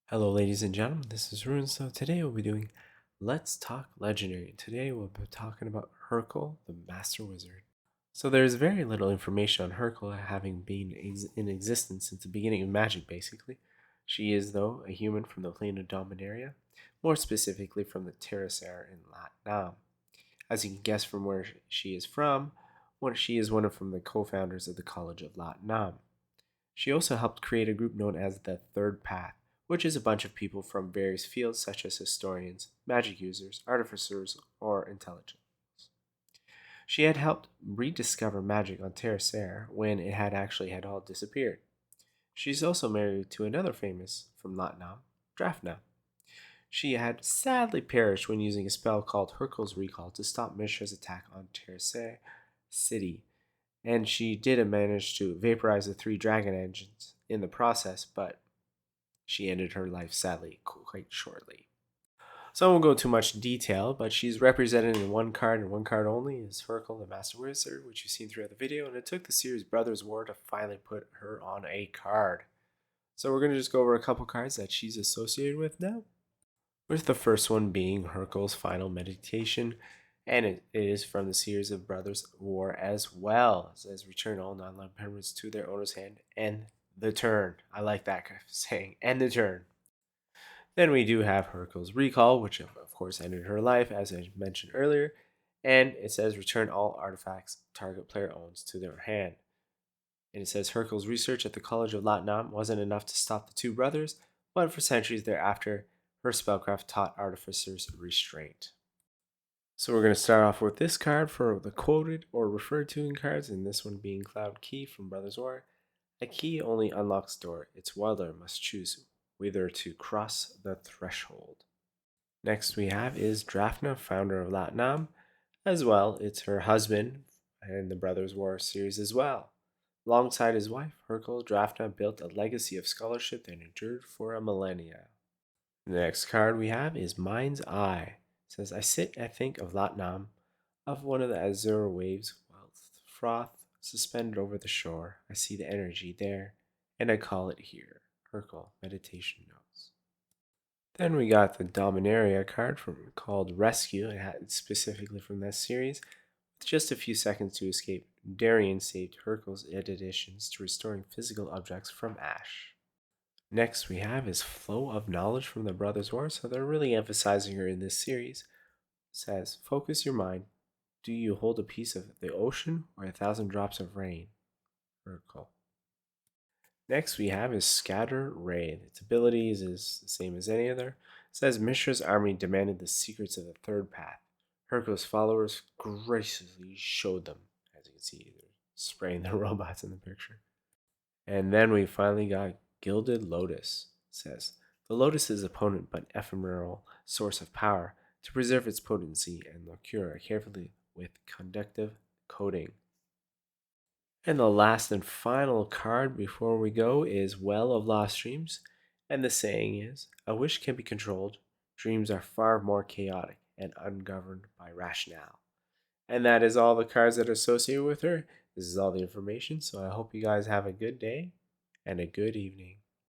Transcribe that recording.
Hello, ladies and gentlemen, this is Rune. So today we'll be doing Let's Talk Legendary. Today we'll be talking about Hurkyl, the Master Wizard. So there's very little information on Hurkyl, having been in existence since the beginning of magic, basically. She is, though, a human from the plane of Dominaria, more specifically from the Terracer in Latnam. As you can guess from where she is from, she is one of from the co-founders of the College of Latnam. She also helped create a group known as the Third Path, which is a bunch of people from various fields such as historians, magic users, artificers, or intelligence. She had helped rediscover magic on Terracer when it had all disappeared. She's also married to another famous from Latnam, Drafna. She had sadly perished when using a spell called Hurkyl's Recall to stop Mishra's attack on Terracer City, and she did manage to vaporize the three dragon engines in the process, but she ended her life sadly quite shortly. So I won't go too much detail, but she's represented in one card and one card only is Hurkyl, the Master Wizard, which you've seen throughout the video, and it took the series Brothers War to finally put her on a card. So we're going to just go over a couple cards that she's associated with now, with the first one being Hurkyl's Final Meditation, and it is from the series of Brothers War as well. It says return all non-land permanents to their owner's hand and the turn. I like that saying, and the turn. Then we do have Hurkyl's Recall, which of course ended her life, as I mentioned earlier, and it says return all artifacts target player owns to their hand. And it says Hurkyl's research at the College of Latnam wasn't enough to stop the two brothers, but for centuries thereafter, her spellcraft taught artificers restraint. So we're going to start off with this card for the quoted or referred to in cards, and this one being Cloud Key from Brothers War. A key only unlocks door. Its wielder must choose whether to cross the threshold. Next we have is Drafna, founder of Latnam. As well, it's her husband in the Brothers War series as well. Alongside his wife, Hurkyl, Drafna built a legacy of scholarship that endured for a millennia. The next card we have is Mind's Eye. It says, I sit and think of Latnam, of one of the azure waves, while froth suspended over the shore. I see the energy there, and I call it here. Hurkyl, Meditation Notes. Then we got the Dominaria card called Rescue. It had specifically from that series. With just a few seconds to escape, Darien saved Hurkyl's additions to restoring physical objects from ash. Next we have is Flow of Knowledge from the Brothers War, so they're really emphasizing her in this series. It says, focus your mind. Do you hold a piece of the ocean or 1,000 drops of rain? Hurkyl. Next we have is Scatter Ray. Its abilities is the same as any other. It says Mishra's army demanded the secrets of the third path. Hurkyl's followers graciously showed them. As you can see, they're spraying the robots in the picture. And then we finally got Gilded Lotus. It says the lotus's opponent but ephemeral source of power to preserve its potency and locura carefully with conductive coating. And the last and final card before we go is Well of Lost Dreams. And the saying is, a wish can be controlled. Dreams are far more chaotic and ungoverned by rationale. And that is all the cards that are associated with her. This is all the information. So I hope you guys have a good day and a good evening.